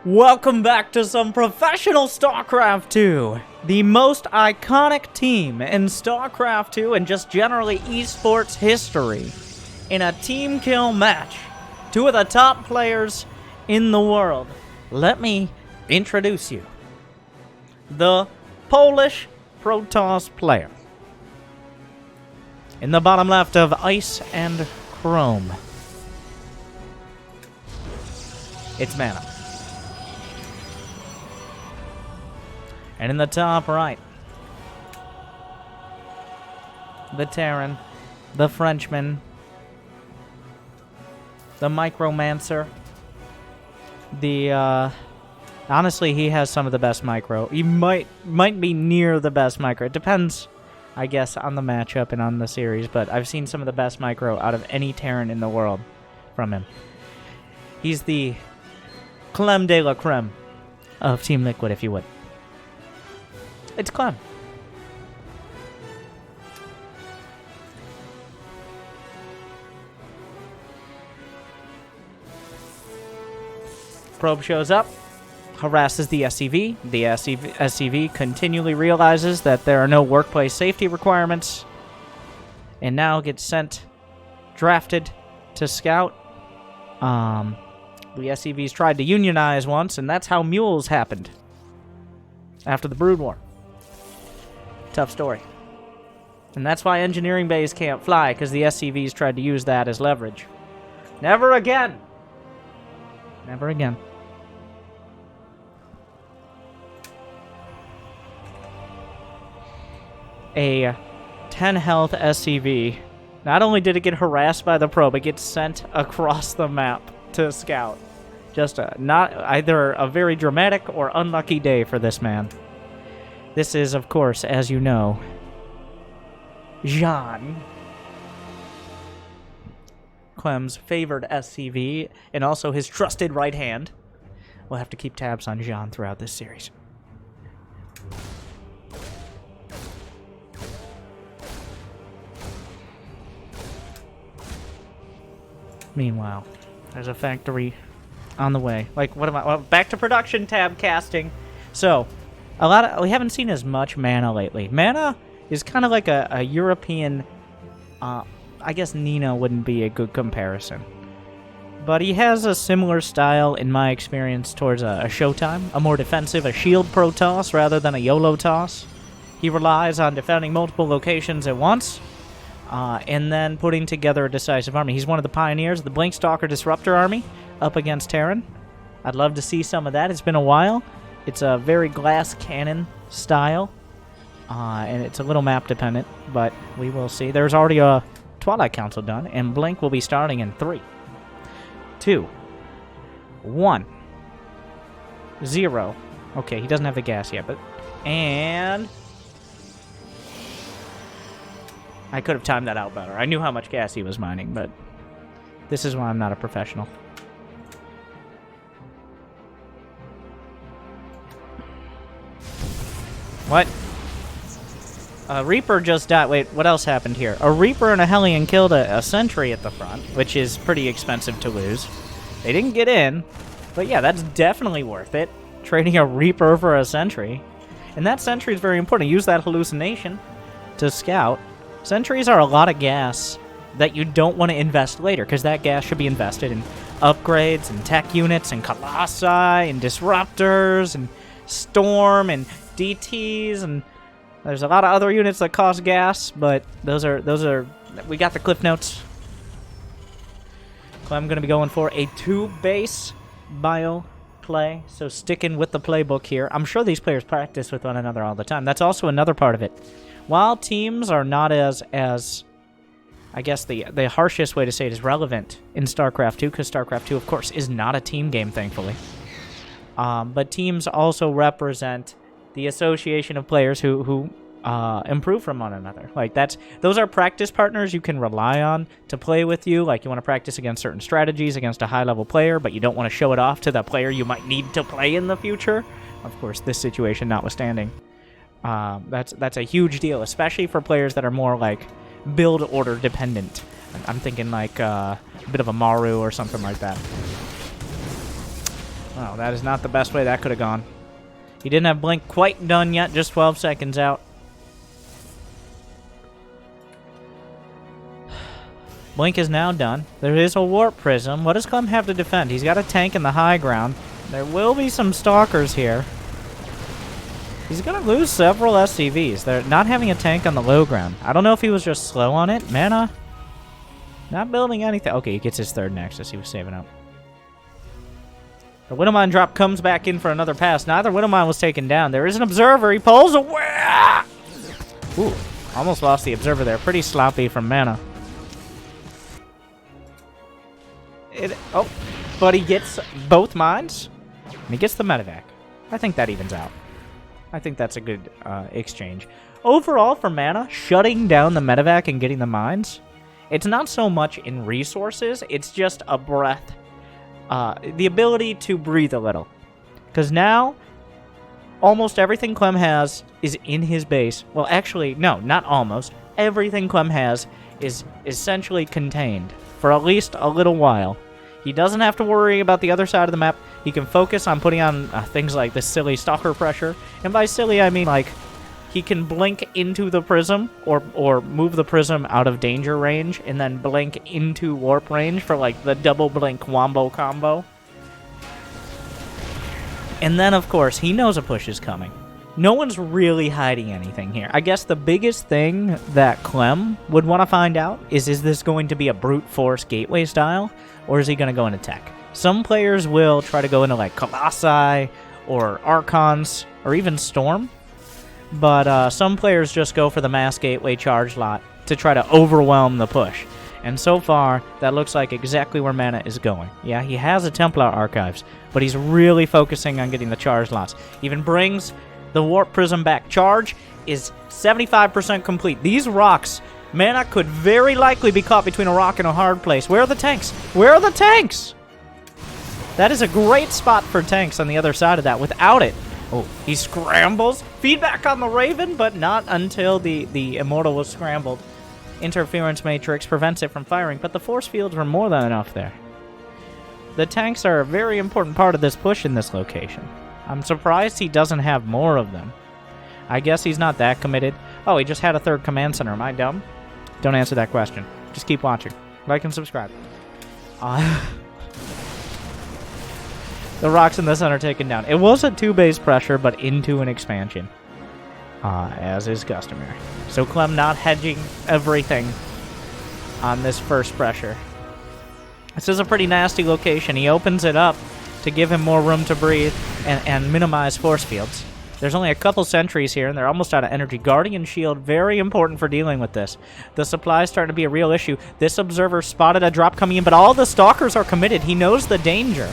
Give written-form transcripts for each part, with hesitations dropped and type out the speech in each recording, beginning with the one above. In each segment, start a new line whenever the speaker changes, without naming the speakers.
Welcome back to some professional Starcraft 2. The most iconic team in Starcraft 2 and just generally esports history. In a team kill match. Two of the top players in the world. Let me introduce you. The Polish Protoss player. In the bottom left of Ice and Chrome. It's Mana. And in the top right, the Terran, the Frenchman, the Micromancer, honestly, he has some of the best micro. He might be near the best micro. It depends, I guess, on the matchup and on the series, but I've seen some of the best micro out of any Terran in the world from him. He's the Clem de la Creme of TEAMLIQUID, if you would. It's Clem. Probe shows up, harasses the SCV. The SCV continually realizes that there are no workplace safety requirements, and now gets sent, drafted to scout. The SCVs tried to unionize once, and that's how mules happened after the Brood War. Tough story. And that's why engineering bays can't fly, because the SCVs tried to use that as leverage. Never again! Never again. A 10 health SCV. Not only did it get harassed by the probe, it gets sent across the map to scout. Just not either a very dramatic or unlucky day for this man. This is, of course, as you know, Jean. Clem's favored SCV, and also his trusted right hand. We'll have to keep tabs on Jean throughout this series. Meanwhile, there's a factory on the way. Like, what am I? Well, back to production tab casting. So, we haven't seen as much Mana lately. Mana is kind of like a European, I guess Nina wouldn't be a good comparison. But he has a similar style, in my experience, towards a Showtime. A more defensive, a shield Protoss rather than a YOLO toss. He relies on defending multiple locations at once, and then putting together a decisive army. He's one of the pioneers of the Blinkstalker Disruptor army up against Terran. I'd love to see some of that. It's been a while. It's a very glass cannon style, and it's a little map dependent, but we will see. There's already a Twilight Council done, and Blink will be starting in 3, 2, 1, 0. Okay, he doesn't have the gas yet, but... And... I could have timed that out better. I knew how much gas he was mining, but this is why I'm not a professional. What? A Reaper just died. Wait, what else happened here? A Reaper and a Hellion killed a Sentry at the front, which is pretty expensive to lose. They didn't get in, but yeah, that's definitely worth it. Trading a Reaper for a Sentry. And that Sentry is very important. Use that hallucination to scout. Sentries are a lot of gas that you don't want to invest later, because that gas should be invested in upgrades and tech units and Colossi and Disruptors and Storm and DTs, and there's a lot of other units that cost gas, but those are we got the cliff notes. So I'm going to be going for a 2-base bio play, so sticking with the playbook here. I'm sure these players practice with one another all the time. That's also another part of it. While teams are not as I guess the harshest way to say it is relevant in StarCraft 2, because StarCraft 2, of course, is not a team game, thankfully. But teams also represent the association of players who improve from one another. Like, those are practice partners you can rely on to play with you. Like, you want to practice against certain strategies against a high-level player, but you don't want to show it off to the player you might need to play in the future. Of course, this situation notwithstanding. That's a huge deal, especially for players that are more, like, build order dependent. I'm thinking, like, a bit of a Maru or something like that. Oh, that is not the best way that could have gone. He didn't have Blink quite done yet, just 12 seconds out. Blink is now done. There is a Warp Prism. What does Clem have to defend? He's got a tank in the high ground. There will be some Stalkers here. He's going to lose several SCVs. They're not having a tank on the low ground. I don't know if he was just slow on it. Mana, not building anything. Okay, he gets his third Nexus. He was saving up. The Widowmine drop comes back in for another pass. Neither Widowmine was taken down. There is an Observer. He pulls away. Ooh, almost lost the Observer there. Pretty sloppy from Mana. Oh, but he gets both mines, and he gets the medevac. I think that evens out. I think that's a good exchange. Overall, for Mana, shutting down the medevac and getting the mines, it's not so much in resources, it's just a breath. The ability to breathe a little. Because now, almost everything Clem has is in his base. Well, actually, no, not almost. Everything Clem has is essentially contained for at least a little while. He doesn't have to worry about the other side of the map. He can focus on putting on things like this silly Stalker pressure. And by silly, I mean, like, he can blink into the prism or move the prism out of danger range and then blink into warp range for, like, the double blink wombo combo. And then, of course, he knows a push is coming. No one's really hiding anything here. I guess the biggest thing that Clem would want to find out is this going to be a brute force gateway style, or is he going to go into tech? Some players will try to go into like Colossi or Archons or even Storm, but some players just go for the mass gateway charge lot to try to overwhelm the push. And so far, that looks like exactly where Mana is going. Yeah, he has a Templar Archives, but he's really focusing on getting the charge lots. Even brings the Warp Prism back. Charge is 75% complete. These rocks, Mana could very likely be caught between a rock and a hard place. Where are the tanks? Where are the tanks? That is a great spot for tanks on the other side of that. Without it, oh, he scrambles. Feedback on the Raven, but not until the Immortal was scrambled. Interference Matrix prevents it from firing, but the force fields were more than enough there. The tanks are a very important part of this push in this location. I'm surprised he doesn't have more of them. I guess he's not that committed. Oh, he just had a third command center. Am I dumb? Don't answer that question. Just keep watching. Like and subscribe. The rocks in the center taken down. It was a 2-base pressure, but into an expansion. As is customary. So Clem not hedging everything on this first pressure. This is a pretty nasty location. He opens it up to give him more room to breathe and minimize force fields. There's only a couple sentries here, and they're almost out of energy. Guardian Shield, very important for dealing with this. The supply is starting to be a real issue. This Observer spotted a drop coming in, but all the Stalkers are committed. He knows the danger.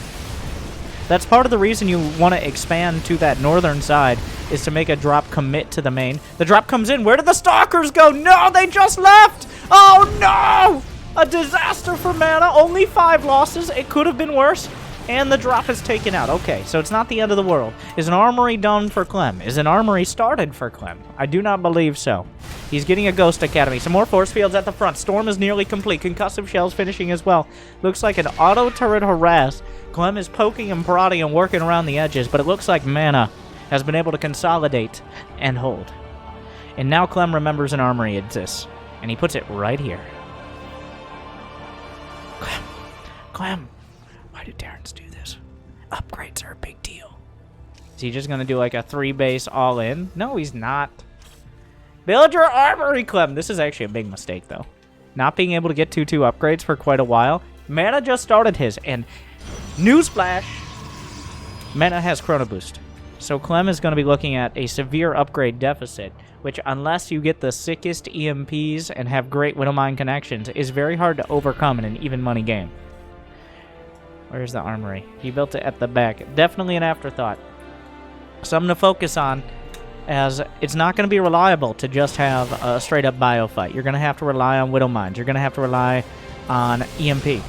That's part of the reason you want to expand to that northern side, is to make a drop commit to the main. The drop comes in. Where did the Stalkers go? No, they just left! Oh, no! A disaster for Mana. Only 5 losses. It could have been worse. And the drop is taken out. Okay, so it's not the end of the world. Is an armory done for Clem? Is an armory started for Clem? I do not believe so. He's getting a Ghost Academy. Some more force fields at the front. Storm is nearly complete. Concussive shells finishing as well. Looks like an auto turret harass. Clem is poking and prodding and working around the edges, but it looks like Mana has been able to consolidate and hold. And now Clem remembers an armory exists, and he puts it right here. Clem, why do Terrans do this? Upgrades are a big deal. Is he just going to do like a 3-base all-in? No, he's not. Build your armory, Clem. This is actually a big mistake, though. Not being able to get 2-2 upgrades for quite a while. Mana just started his, and newsflash, Mana has Chrono Boost. So Clem is going to be looking at a severe upgrade deficit, which, unless you get the sickest EMPs and have great Widowmine connections, is very hard to overcome in an even money game. Where's the armory? He built it at the back. Definitely an afterthought. Something to focus on, as it's not going to be reliable to just have a straight-up bio fight. You're going to have to rely on Widowmines. You're going to have to rely on EMP.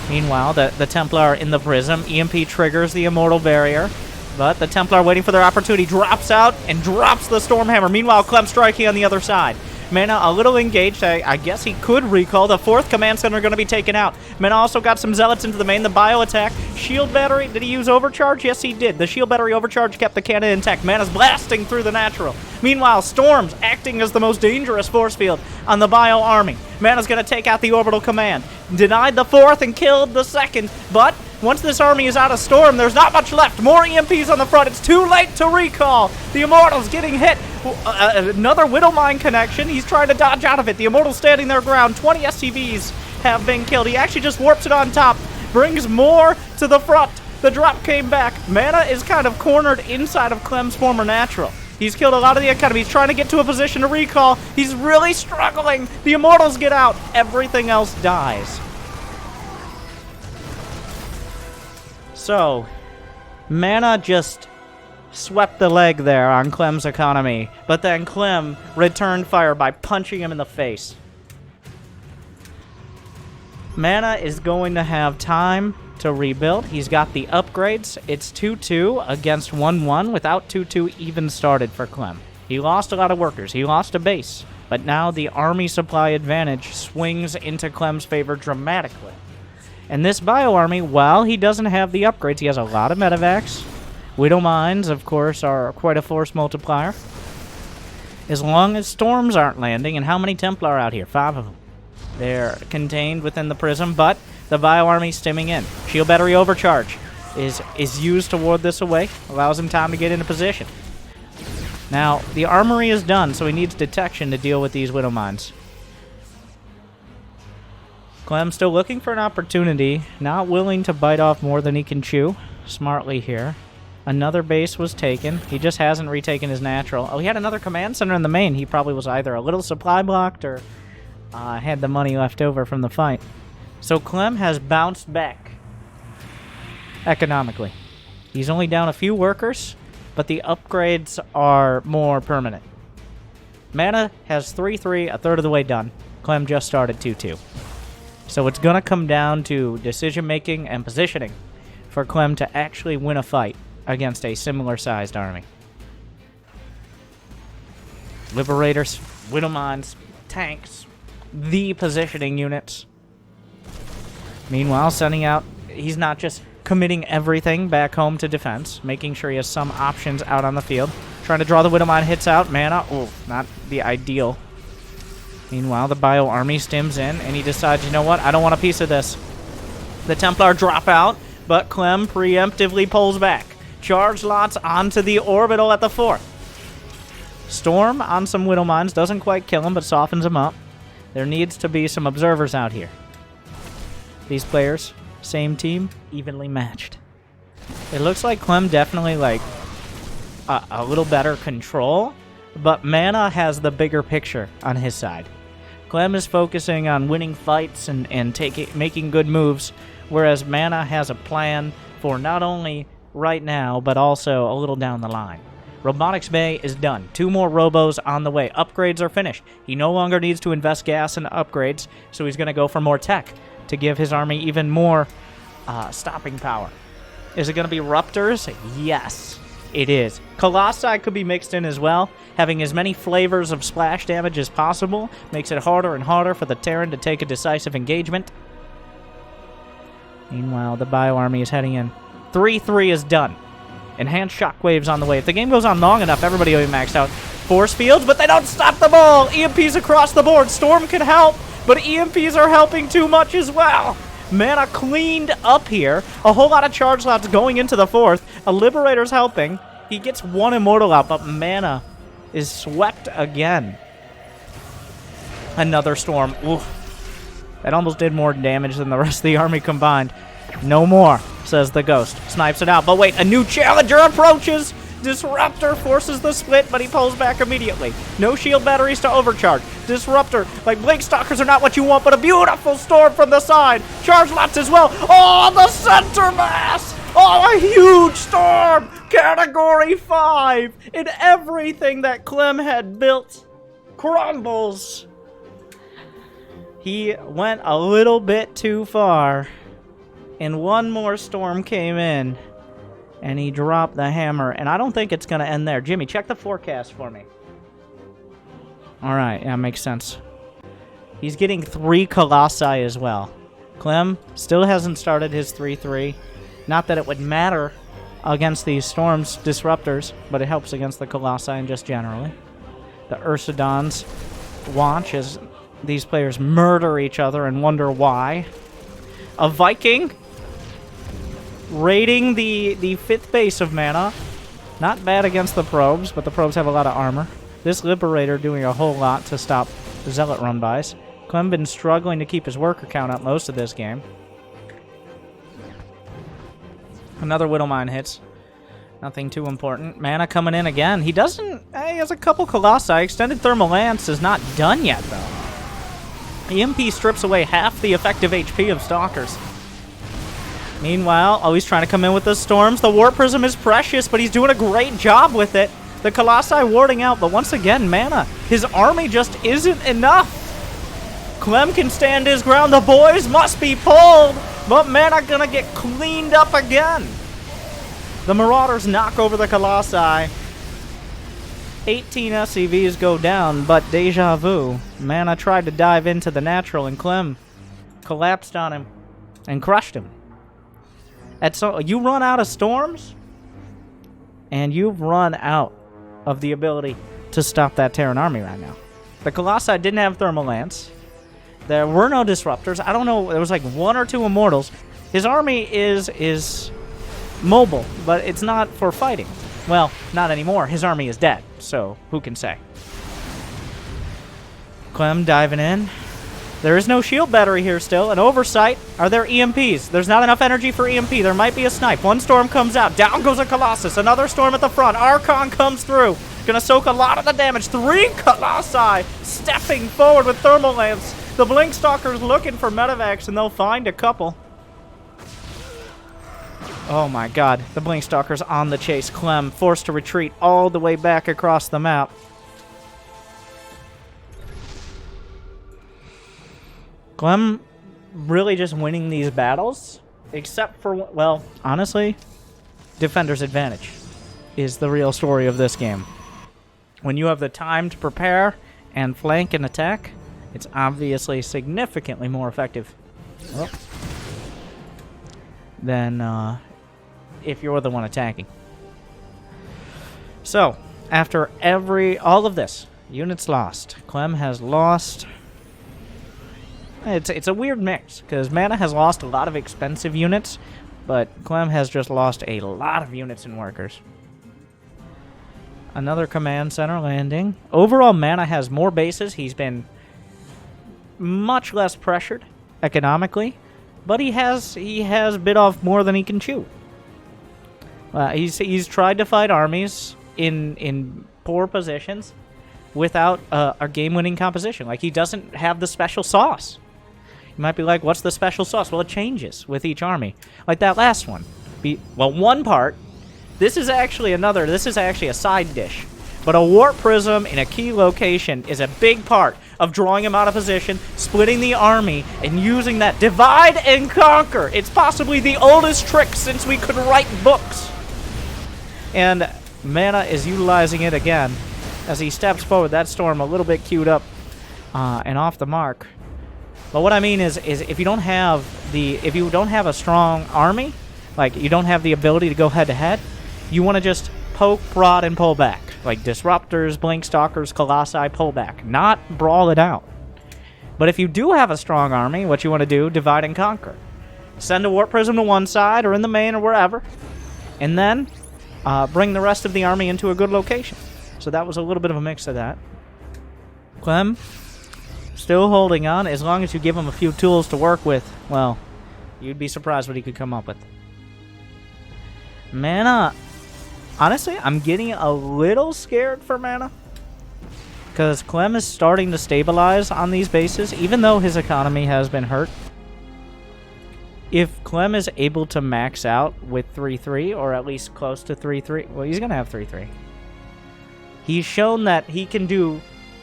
Meanwhile, the Templar in the Prism. EMP triggers the Immortal Barrier, but the Templar, waiting for their opportunity, drops out and drops the Stormhammer. Meanwhile, Clem striking on the other side. Mana a little engaged. I guess he could recall. The 4th command center going to be taken out. Mana also got some zealots into the main. The bio attack. Shield battery. Did he use overcharge? Yes, he did. The shield battery overcharge kept the cannon intact. Mana's blasting through the natural. Meanwhile, Storm's acting as the most dangerous force field on the bio army. Mana's going to take out the orbital command. Denied the 4th and killed the 2nd, but once this army is out of Storm, there's not much left. More EMPs on the front. It's too late to recall. The Immortal's getting hit. Another Widowmine connection. He's trying to dodge out of it. The Immortal's standing their ground. 20 SCVs have been killed. He actually just warps it on top. Brings more to the front. The drop came back. Mana is kind of cornered inside of Clem's former natural. He's killed a lot of the Academy. He's trying to get to a position to recall. He's really struggling. The Immortals get out. Everything else dies. So, Mana just swept the leg there on Clem's economy, but then Clem returned fire by punching him in the face. Mana is going to have time to rebuild. He's got the upgrades. It's 2-2 against 1-1 without 2-2 even started for Clem. He lost a lot of workers. He lost a base, but now the army supply advantage swings into Clem's favor dramatically. And this bio army, while he doesn't have the upgrades, he has a lot of medevacs. Widow Mines, of course, are quite a force multiplier. As long as storms aren't landing, and how many Templar are out here? 5 of them. They're contained within the prism, but the bio army stimming in. Shield battery overcharge is used to ward this away. Allows him time to get into position. Now, the armory is done, so he needs detection to deal with these Widow Mines. Clem still looking for an opportunity, not willing to bite off more than he can chew. Smartly here. Another base was taken. He just hasn't retaken his natural. Oh, he had another command center in the main. He probably was either a little supply blocked or had the money left over from the fight. So Clem has bounced back economically. He's only down a few workers, but the upgrades are more permanent. Mana has 3-3, a third of the way done. Clem just started 2-2. So it's going to come down to decision-making and positioning for Clem to actually win a fight against a similar-sized army. Liberators, Widowmines, tanks, the positioning units. Meanwhile, sending out, he's not just committing everything back home to defense, making sure he has some options out on the field. Trying to draw the Widowmine hits out. Mana, not the ideal. Meanwhile, the bio army stims in, and he decides, you know what, I don't want a piece of this. The Templar drop out, but Clem preemptively pulls back. Charge lots onto the orbital at the 4th. Storm on some Widow Mines doesn't quite kill him, but softens him up. There needs to be some observers out here. These players, same team, evenly matched. It looks like Clem definitely like a little better control, but Mana has the bigger picture on his side. Clem is focusing on winning fights and making good moves, whereas Mana has a plan for not only right now, but also a little down the line. Robotics Bay is done. 2 more robos on the way. Upgrades are finished. He no longer needs to invest gas in upgrades, so he's going to go for more tech to give his army even more stopping power. Is it going to be Ruptors? Yes, it is. Colossi could be mixed in as well. Having as many flavors of splash damage as possible makes it harder and harder for the Terran to take a decisive engagement. Meanwhile, the bio army is heading in. 3-3 is done. Enhanced shockwaves on the way. If the game goes on long enough, everybody will be maxed out. Force fields, but they don't stop the ball. EMPs across the board. Storm can help, but EMPs are helping too much as well. Mana cleaned up here. A whole lot of charge slots going into the 4th. A Liberator's helping. He gets 1 Immortal out, but Mana is swept again. Another Storm. Oof. That almost did more damage than the rest of the army combined. No more, says the Ghost. Snipes it out. But wait, a new challenger approaches. Disruptor forces the split, but he pulls back immediately. No shield batteries to overcharge. Disruptor, like Blink Stalkers are not what you want, but a beautiful storm from the side. Charge lots as well. Oh, the center mass! Oh, a huge storm! Category 5! And everything that Clem had built crumbles. He went a little bit too far. And one more storm came in, and he dropped the hammer. And I don't think it's going to end there. Jimmy, check the forecast for me. Alright, yeah, makes sense. He's getting 3 Colossi as well. Clem still hasn't started his 3-3. Not that it would matter against these Storms Disruptors, but it helps against the Colossi and just generally. The Ursidons watch as these players murder each other and wonder why. A Viking raiding the 5th base of Mana. Not bad against the probes, but the probes have a lot of armor. This Liberator doing a whole lot to stop Zealot run-bys. Clem been struggling to keep his worker count up most of this game. Another Widowmine hits. Nothing too important. Mana coming in again. He doesn't... He has a couple Colossi. Extended Thermal Lance is not done yet, though. EMP strips away half the effective HP of Stalkers. Meanwhile, oh, he's trying to come in with the Storms. The Warp Prism is precious, but he's doing a great job with it. The Colossi warding out, but once again, Mana, his army just isn't enough. Clem can stand his ground. The boys must be pulled, but Mana gonna get cleaned up again. The Marauders knock over the Colossi. 18 SCVs go down, but deja vu. Mana tried to dive into the natural, and Clem collapsed on him and crushed him. So you run out of Storms, and you've run out of the ability to stop that Terran army right now. The Colossi didn't have Thermal Lance. There were no Disruptors. I don't know. There was like 1 or 2 Immortals. His army is mobile, but it's not for fighting. Well, not anymore. His army is dead, so who can say? Clem diving in. There is no shield battery here still. An oversight. Are there EMPs? There's not enough energy for EMP. There might be a snipe. 1 storm comes out. Down goes a Colossus. Another storm at the front. Archon comes through. Gonna soak a lot of the damage. 3 Colossi stepping forward with Thermal Lance. The Blink Stalker's looking for medevacs, and they'll find a couple. Oh my god. The Blink Stalker's on the chase. Clem forced to retreat all the way back across the map. Clem really just winning these battles, except for, well, honestly, Defender's Advantage is the real story of this game. When you have the time to prepare and flank and attack, it's obviously significantly more effective than if you're the one attacking. So, after all of this, units lost. Clem has lost... It's a weird mix, because Mana has lost a lot of expensive units, but Clem has just lost a lot of units and workers. Another command center landing. Overall, Mana has more bases. He's been much less pressured economically, but he has bit off more than he can chew. He's tried to fight armies in poor positions without a game-winning composition. Like, he doesn't have the special sauce. You might be like, what's the special sauce? Well, it changes with each army. Like that last one. Well, one part. This is actually a side dish. But a Warp Prism in a key location is a big part of drawing him out of position, splitting the army, and using that divide and conquer. It's possibly the oldest trick since we could write books. And Mana is utilizing it again as he steps forward. That storm a little bit queued up and off the mark. But what I mean is if you don't have a strong army, like you don't have the ability to go head to head, you want to just poke, prod, and pull back. Like Disruptors, Blink Stalkers, Colossi, pull back. Not brawl it out. But if you do have a strong army, what you want to do, divide and conquer. Send a Warp Prism to one side or in the main or wherever. And then bring the rest of the army into a good location. So that was a little bit of a mix of that. Clem, still holding on. As long as you give him a few tools to work with, well, you'd be surprised what he could come up with. Mana, honestly, I'm getting a little scared for Mana. Because Clem is starting to stabilize on these bases, even though his economy has been hurt. If Clem is able to max out with 3-3, or at least close to 3-3, well, he's going to have 3-3. He's shown that he can do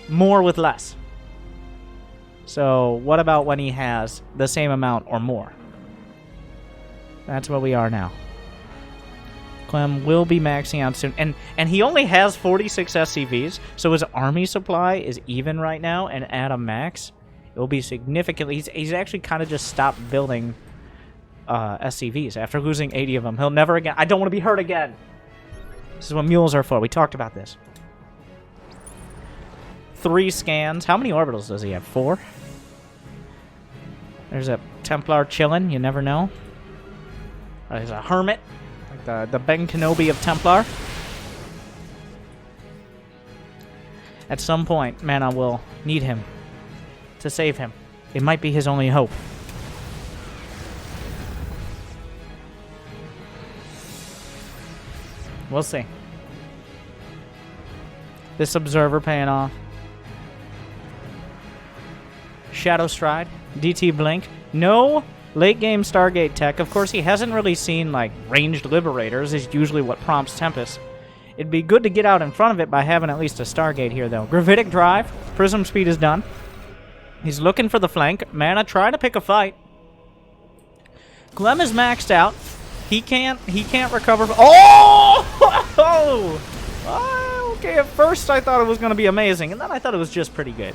more with less. So, what about when he has the same amount or more? That's where we are now. Clem will be maxing out soon. And he only has 46 SCVs, so his army supply is even right now, and at a max, it will be significantly... He's actually kind of just stopped building SCVs after losing 80 of them. He'll never again... I don't want to be hurt again! This is what mules are for. We talked about this. 3 scans. How many orbitals does he have? 4? There's a Templar chillin'. You never know. There's a Hermit. Like the Ben Kenobi of Templar. At some point, Mana will need him to save him. It might be his only hope. We'll see. This Observer paying off. Shadow Stride. DT Blink. No late game Stargate tech. Of course, he hasn't really seen, like, ranged Liberators is usually what prompts Tempest. It'd be good to get out in front of it by having at least a Stargate here, though. Gravitic Drive. Prism Speed is done. He's looking for the flank. Mana trying to pick a fight. Clem is maxed out. He can't recover. Oh! Okay, at first I thought it was going to be amazing, and then I thought it was just pretty good.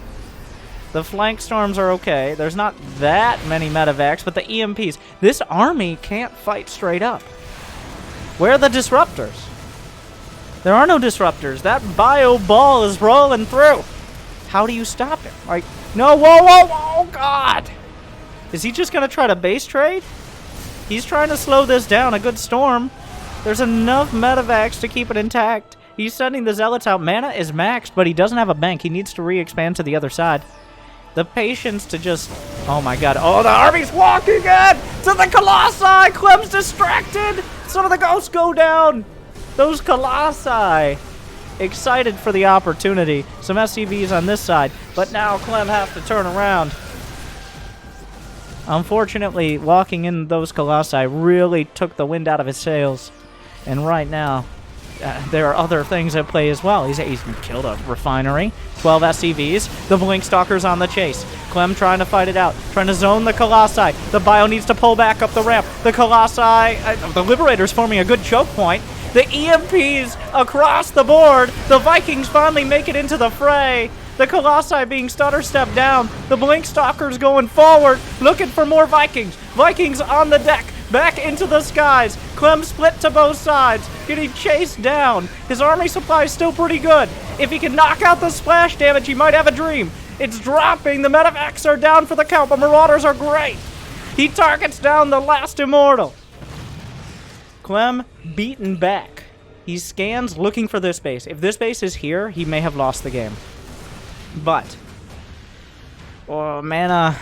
The flank storms are okay. There's not that many medevacs, but the EMPs. This army can't fight straight up. Where are the disruptors? There are no disruptors. That bio ball is rolling through. How do you stop him? Like, no, whoa, God! Is he just going to try to base trade? He's trying to slow this down. A good storm. There's enough medevacs to keep it intact. He's sending the Zealots out. Mana is maxed, but he doesn't have a bank. He needs to re-expand to the other side. The patience to just... Oh, my God. Oh, the army's walking in to the Colossi! Clem's distracted! Some of the ghosts go down! Those Colossi! Excited for the opportunity. Some SCVs on this side. But now Clem has to turn around. Unfortunately, walking in those Colossi really took the wind out of his sails. And right now, there are other things at play as well. He's killed a refinery. 12 SCVs. The Blink Stalker's on the chase. Clem trying to fight it out. Trying to zone the Colossi. The Bio needs to pull back up the ramp. The Colossi... the Liberator's forming a good choke point. The EMPs across the board. The Vikings finally make it into the fray. The Colossi being stutter-stepped down. The Blink Stalker's going forward, looking for more Vikings. Vikings on the deck, back into the skies. Clem split to both sides, getting chased down. His army supply is still pretty good. If he can knock out the splash damage, he might have a dream. It's dropping. The medevacs are down for the count, but Marauders are great. He targets down the last Immortal. Clem beaten back. He scans looking for this base. If this base is here, he may have lost the game. But, Mana,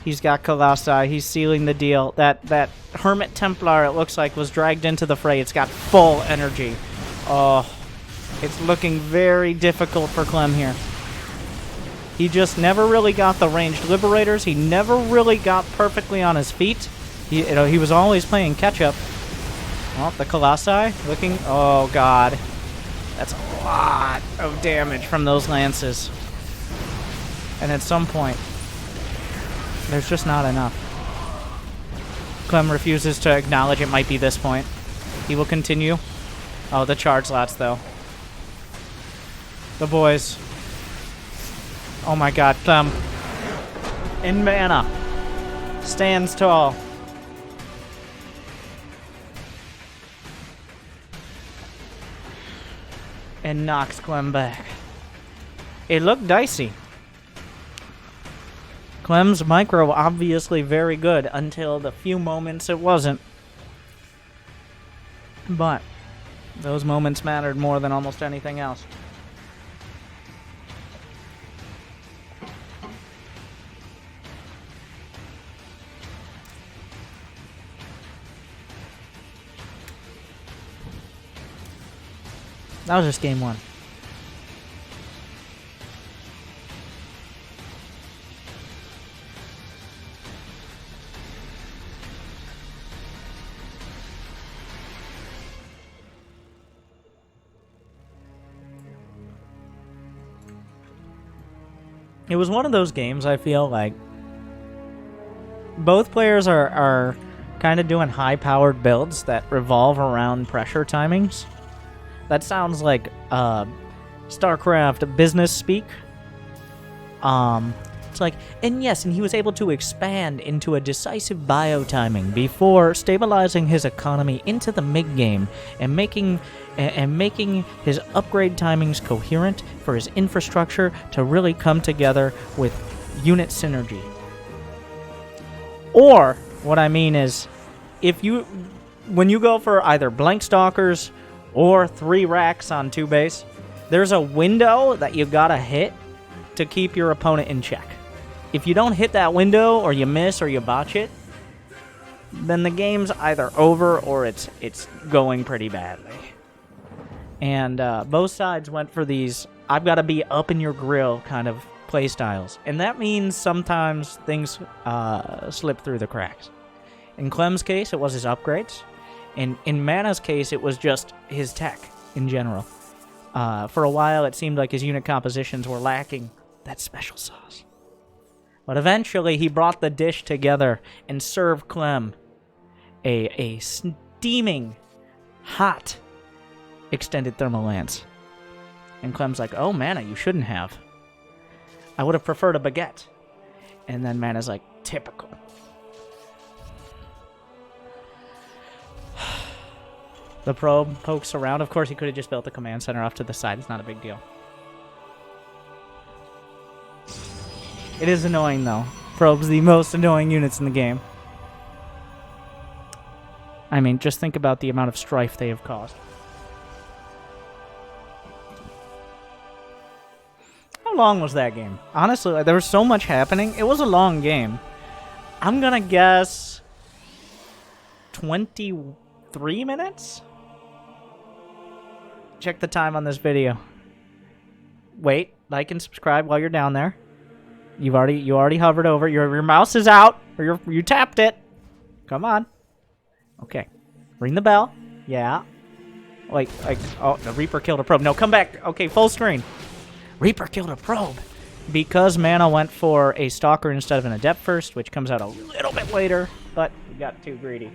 he's got Colossi. He's sealing the deal. That Hermit Templar, it looks like, was dragged into the fray. It's got full energy. Oh, it's looking very difficult for Clem here. He just never really got the ranged Liberators. He never really got perfectly on his feet. He was always playing catch-up. Oh, the Colossi looking... Oh, God. That's a lot of damage from those lances. And at some point, there's just not enough. Clem refuses to acknowledge it might be this point. He will continue. Oh, the charge slots, though. The boys. Oh my God, Clem. In Mana. Stands tall. And knocks Clem back. It looked dicey. Clem's micro obviously very good until the few moments it wasn't. But those moments mattered more than almost anything else. That was just game one. It was one of those games I feel like both players are kind of doing high-powered builds that revolve around pressure timings. That sounds like Starcraft business speak. It's like, and yes, and he was able to expand into a decisive bio-timing before stabilizing his economy into the mid-game and making his upgrade timings coherent for his infrastructure to really come together with unit synergy. Or, what I mean is, when you go for either blank stalkers or 3 racks on 2 base, there's a window that you gotta hit to keep your opponent in check. If you don't hit that window, or you miss, or you botch it, then the game's either over or it's going pretty badly. And both sides went for these I've got to be up in your grill kind of play styles. And that means sometimes things slip through the cracks. In Clem's case, it was his upgrades. In Mana's case, it was just his tech in general. For a while, it seemed like his unit compositions were lacking that special sauce. But eventually, he brought the dish together and served Clem a steaming, hot, extended thermal lance. And Clem's like, oh, Mana, you shouldn't have. I would have preferred a baguette. And then Mana's like, typical. The probe pokes around. Of course, he could have just built the command center off to the side. It's not a big deal. It is annoying, though. Probe's the most annoying units in the game. I mean, just think about the amount of strife they have caused. How long was that game? Honestly, there was so much happening. It was a long game. I'm gonna guess 23 minutes? Check the time on this video. Wait, like and subscribe while you're down there. You already hovered over. Your mouse is out, or you tapped it. Come on. Okay. Ring the bell. Yeah. Like, oh, the Reaper killed a probe. No, come back. Okay, full screen. Reaper killed a probe. Because Mana went for a Stalker instead of an Adept first, which comes out a little bit later, but we got too greedy.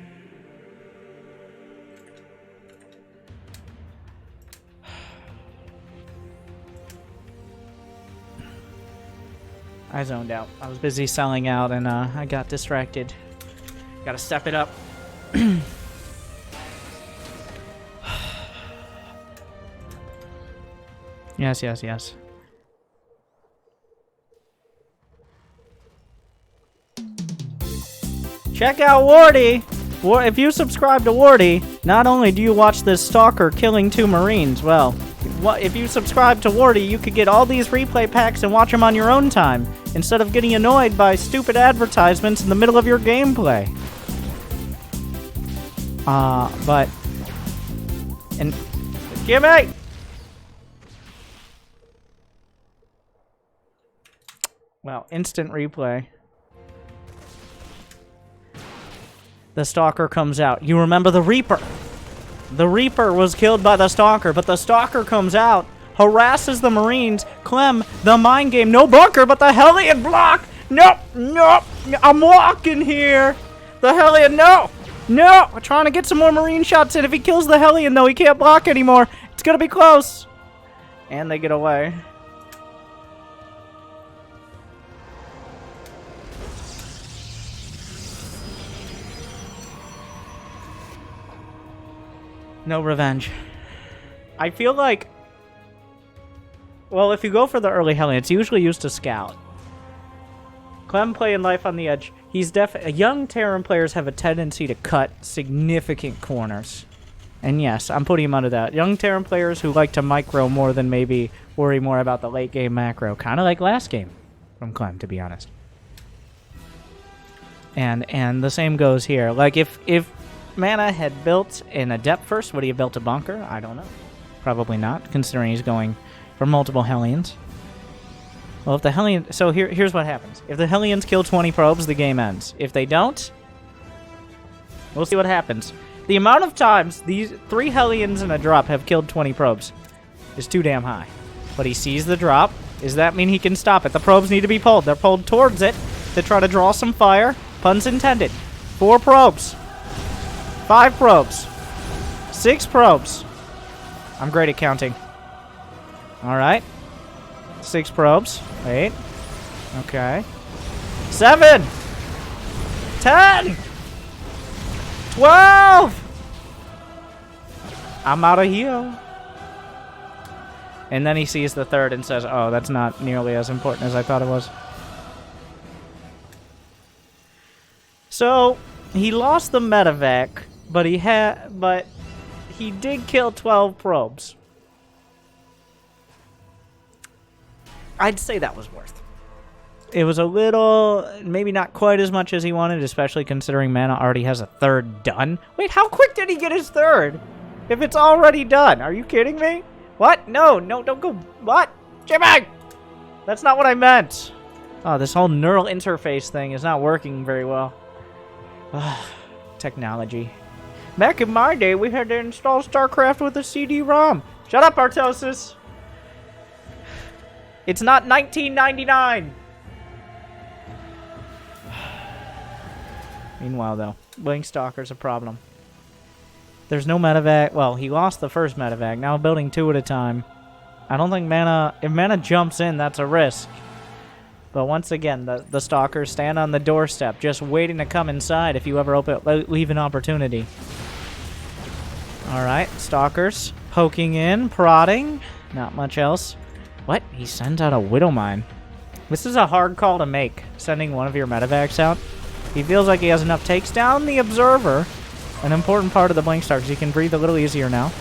I zoned out. I was busy selling out, and I got distracted. Gotta step it up. Yes, yes, yes. Check out Wardy! If you subscribe to Wardy, not only do you watch this Stalker killing 2 Marines, well, if you subscribe to Wardy, you could get all these replay packs and watch them on your own time, instead of getting annoyed by stupid advertisements in the middle of your gameplay. And Jimmy! Well, instant replay. The Stalker comes out. You remember the Reaper. The Reaper was killed by the Stalker, but the Stalker comes out, harasses the Marines. Clem, the mind game. No bunker, but the Hellion block. Nope, nope. I'm walking here. The Hellion, no. No. We're trying to get some more Marine shots in. If he kills the Hellion, though, he can't block anymore. It's going to be close. And they get away. No revenge. I feel like... Well, if you go for the early Hellion, it's usually used to scout. Clem playing life on the edge. He's young Terran players have a tendency to cut significant corners. And yes, I'm putting him under that. Young Terran players who like to micro more than maybe worry more about the late game macro. Kind of like last game from Clem, to be honest. And the same goes here. Like, if Mana had built an Adept first, would he have built a bunker? I don't know. Probably not, considering he's going for multiple Hellions. Well, if the Hellion... So here's what happens. If the Hellions kill 20 probes, the game ends. If they don't, we'll see what happens. The amount of times these 3 Hellions and a drop have killed 20 probes is too damn high. But he sees the drop. Does that mean he can stop it? The probes need to be pulled. They're pulled towards it to try to draw some fire. Puns intended. 4 probes. 5 probes. 6 probes. I'm great at counting. Alright. 6 probes. 8. Okay. 7. 10. 12. I'm out of here. And then he sees the 3rd and says, oh, that's not nearly as important as I thought it was. So, he lost the medevac, but he did kill 12 probes. I'd say that was worth. It was a little, maybe not quite as much as he wanted, especially considering Mana already has a 3rd done. Wait, how quick did he get his 3rd? If it's already done, are you kidding me? What? No, don't go. What? Jimmy! That's not what I meant. Oh, this whole neural interface thing is not working very well. Technology. Back in my day, we had to install Starcraft with a CD-ROM. Shut up, Artosis. It's not 1999. Meanwhile, though, Blink Stalker's a problem. There's no medevac. Well, he lost the first medevac. Now building 2 at a time. I don't think Mana... If Mana jumps in, that's a risk. But once again, the Stalkers stand on the doorstep, just waiting to come inside if you ever leave an opportunity. Alright, Stalkers. Poking in, prodding. Not much else. What? He sends out a Widow Mine. This is a hard call to make, sending one of your medevacs out. He feels like he has enough. Takes down the Observer. An important part of the Blink Star, because he can breathe a little easier now.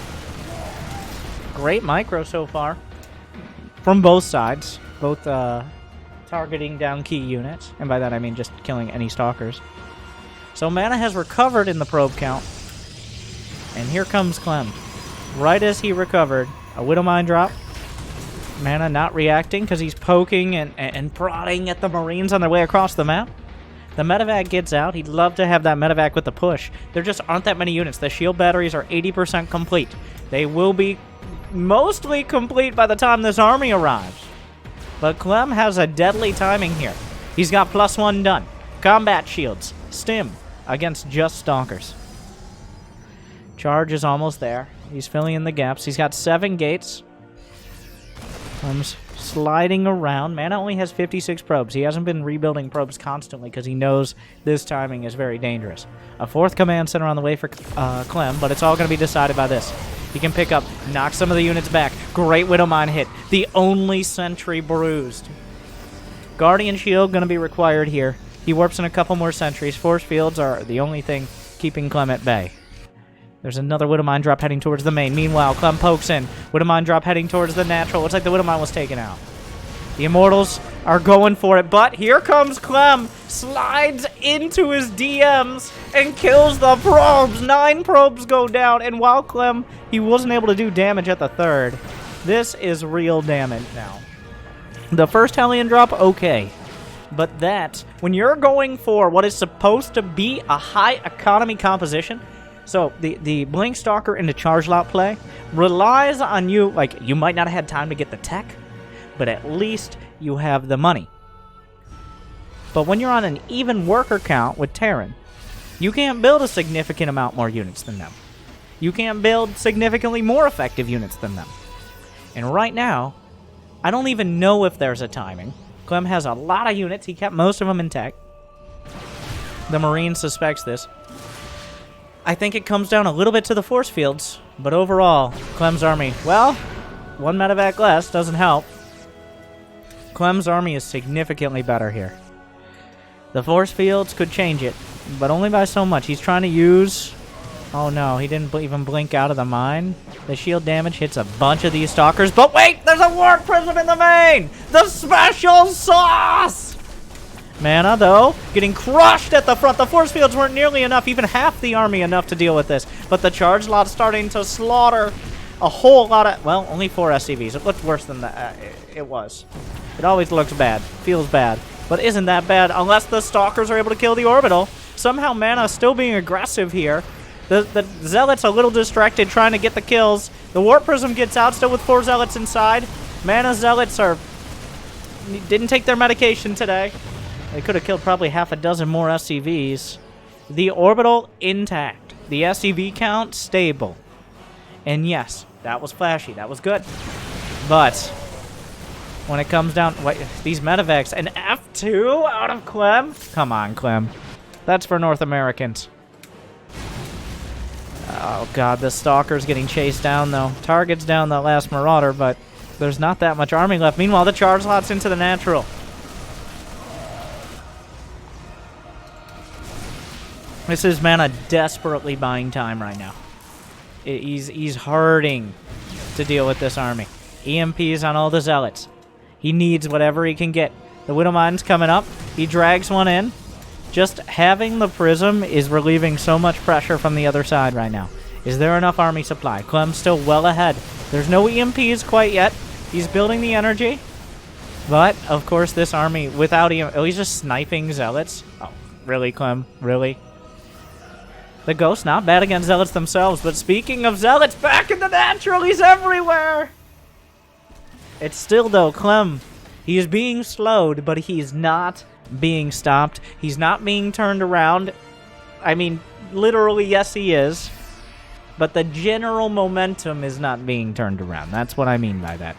Great micro so far. From both sides. Both targeting down key units. And by that I mean just killing any Stalkers. So Mana has recovered in the probe count. And here comes Clem. Right as he recovered, a Widow Mine drop. Mana not reacting because he's poking and prodding at the Marines on their way across the map. The medevac gets out. He'd love to have that medevac with the push. There just aren't that many units. The shield batteries are 80% complete. They will be mostly complete by the time this army arrives. But Clem has a deadly timing here. He's got +1 done. Combat shields. Stim against just Stalkers. Charge is almost there. He's filling in the gaps. He's got 7 gates. Clem's sliding around. Mana only has 56 probes. He hasn't been rebuilding probes constantly because he knows this timing is very dangerous. A 4th command center on the way for Clem, but it's all going to be decided by this. He can pick up, knock some of the units back. Great Widow Mine hit. The only sentry bruised. Guardian Shield going to be required here. He warps in a couple more sentries. Force fields are the only thing keeping Clem at bay. There's another Widow Mine drop heading towards the main. Meanwhile, Clem pokes in. Widow Mine drop heading towards the natural. Looks like the Widow Mine was taken out. The Immortals are going for it, but here comes Clem. Slides into his DMs and kills the probes. 9 probes go down, and while Clem, he wasn't able to do damage at the 3rd. This is real damage now. The first Hellion drop, okay. But that, when you're going for what is supposed to be a high economy composition... So, the Blink Stalker into charge lot play relies on you, like, you might not have had time to get the tech, but at least you have the money. But when you're on an even worker count with Terran, you can't build a significant amount more units than them. You can't build significantly more effective units than them. And right now, I don't even know if there's a timing. Clem has a lot of units. He kept most of them intact. The Marine suspects this. I think it comes down a little bit to the force fields, but overall, Clem's army, well, 1 medevac less doesn't help. Clem's army is significantly better here. The force fields could change it, but only by so much. He's trying to use... Oh no, he didn't even blink out of the mine. The shield damage hits a bunch of these Stalkers, but wait, there's a Warp Prism in the main! The special sauce! Mana, though, getting crushed at the front. The force fields weren't nearly enough, even half the army enough to deal with this. But the charge lot starting to slaughter a whole lot of... Well, only 4 SCVs. It looked worse than that. It was. It always looks bad. Feels bad. But isn't that bad unless the Stalkers are able to kill the Orbital. Somehow Mana still being aggressive here. The Zealot's a little distracted trying to get the kills. The Warp Prism gets out still with 4 Zealots inside. Mana Zealots didn't take their medication today. They could have killed probably half a dozen more SCVs. The Orbital intact. The SCV count, stable. And yes, that was flashy. That was good. But when it comes down... Wait, these medevacs, an F2 out of Clem? Come on, Clem. That's for North Americans. Oh, God, the Stalker's getting chased down, though. Target's down the last Marauder, but there's not that much army left. Meanwhile, the charge slot's into the natural. This is Mana desperately buying time right now. He's hurting to deal with this army. EMPs on all the Zealots. He needs whatever he can get. The Widowmine's coming up. He drags one in. Just having the Prism is relieving so much pressure from the other side right now. Is there enough army supply? Clem's still well ahead. There's no EMPs quite yet. He's building the energy. But, of course, this army without EMPs... Oh, he's just sniping Zealots? Oh, really, Clem? Really? The Ghost, not bad against Zealots themselves. But speaking of Zealots, back in the natural, he's everywhere! It's still, though, Clem. He is being slowed, but he's not being stopped. He's not being turned around. I mean, literally, yes, he is. But the general momentum is not being turned around. That's what I mean by that.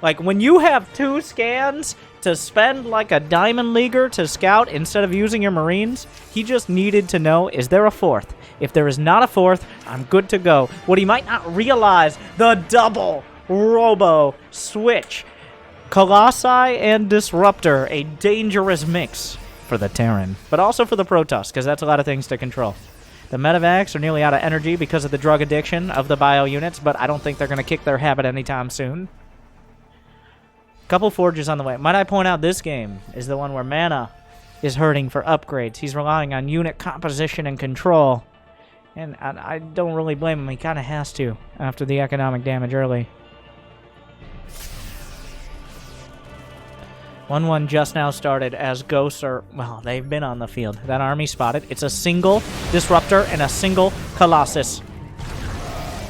Like, when you have 2 scans to spend like a Diamond Leaguer to scout instead of using your Marines, he just needed to know, is there a 4th? If there is not a 4th, I'm good to go. What he might not realize, the double Robo switch. Colossi and Disruptor, a dangerous mix for the Terran, but also for the Protoss, because that's a lot of things to control. The medevacs are nearly out of energy because of the drug addiction of the bio units, but I don't think they're going to kick their habit anytime soon. Couple forges on the way. Might I point out, this game is the one where Mana is hurting for upgrades. He's relying on unit composition and control, and I don't really blame him. He kind of has to after the economic damage early. 1-1 just now started as Ghosts are... Well, they've been on the field. That army spotted. It's a single Disruptor and a single Colossus.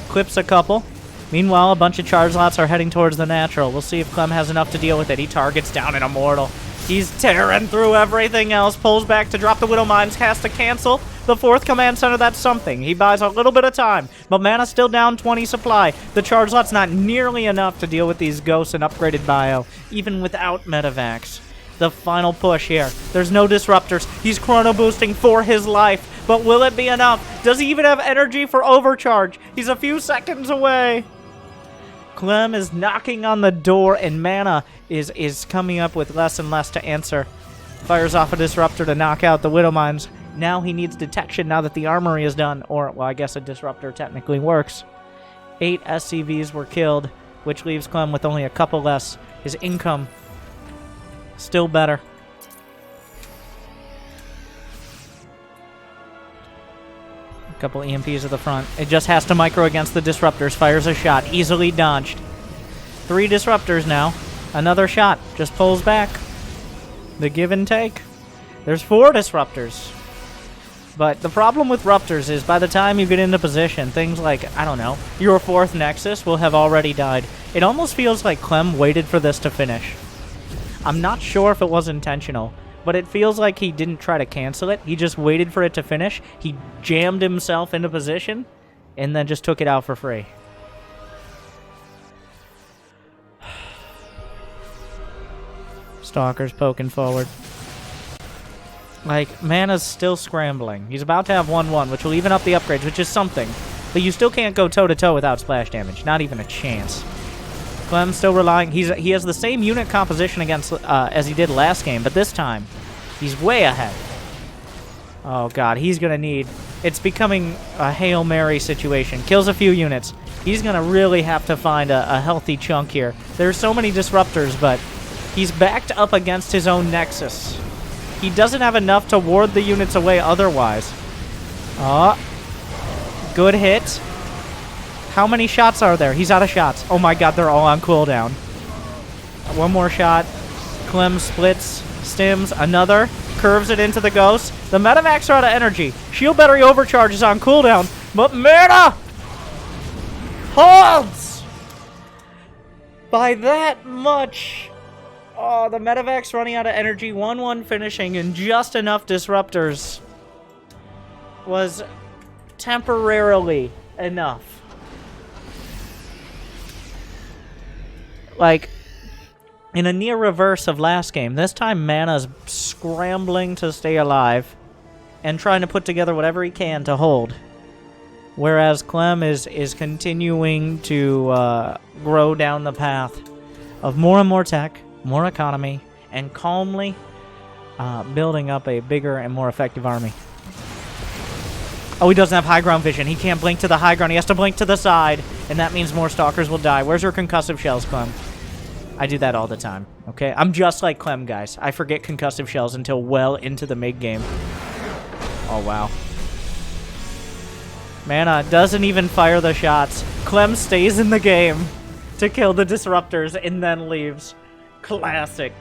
Clips a couple. Meanwhile, a bunch of charge lots are heading towards the natural. We'll see if Clem has enough to deal with it. He targets down an Immortal. He's tearing through everything else. Pulls back to drop the Widow Mines. Has to cancel the 4th command center. That's something. He buys a little bit of time. But Mana's still down 20 supply. The charge lot's not nearly enough to deal with these Ghosts and upgraded bio, even without medevacs. The final push here. There's no Disruptors. He's chrono boosting for his life. But will it be enough? Does he even have energy for overcharge? He's a few seconds away. Clem is knocking on the door, and Mana is coming up with less and less to answer. Fires off a Disruptor to knock out the Widow Mines. Now he needs detection now that the armory is done. Or, well, I guess a Disruptor technically works. 8 SCVs were killed, which leaves Clem with only a couple less. His income still better. A couple EMPs at the front. It just has to micro against the Disruptors. Fires a shot. Easily dodged. 3 Disruptors now. Another shot. Just pulls back. The give and take. There's 4 Disruptors. But the problem with Ruptors is by the time you get into position, things like, I don't know, your 4th Nexus will have already died. It almost feels like Clem waited for this to finish. I'm not sure if it was intentional, but it feels like he didn't try to cancel it. He just waited for it to finish. He jammed himself into position and then just took it out for free. Stalker's poking forward. Like, Mana's still scrambling. He's about to have 1-1, which will even up the upgrades, which is something. But you still can't go toe-to-toe without splash damage. Not even a chance. Clem's still relying... He has the same unit composition against as he did last game, but this time, he's way ahead. Oh, God, he's going to need... It's becoming a Hail Mary situation. Kills a few units. He's going to really have to find a healthy chunk here. There's so many Disruptors, but he's backed up against his own Nexus. He doesn't have enough to ward the units away otherwise. Oh, good hit. How many shots are there? He's out of shots. Oh my God, they're all on cooldown. One more shot. Clem splits, stims, another. Curves it into the Ghost. The medevacs are out of energy. Shield battery overcharge is on cooldown, but Mana holds by that much. Oh, the medevac's running out of energy. 1-1 finishing, and just enough Disruptors was temporarily enough. Like, in a near reverse of last game, this time Mana's scrambling to stay alive and trying to put together whatever he can to hold. Whereas Clem is continuing to grow down the path of more and more tech, more economy, and calmly building up a bigger and more effective army. Oh, he doesn't have high ground vision. He can't blink to the high ground. He has to blink to the side, and that means more stalkers will die. Where's your concussive shells, Clem? I do that all the time, okay? I'm just like Clem, guys. I forget concussive shells until well into the mid-game. Oh, wow. Mana doesn't even fire the shots. Clem stays in the game to kill the disruptors and then leaves. Classic.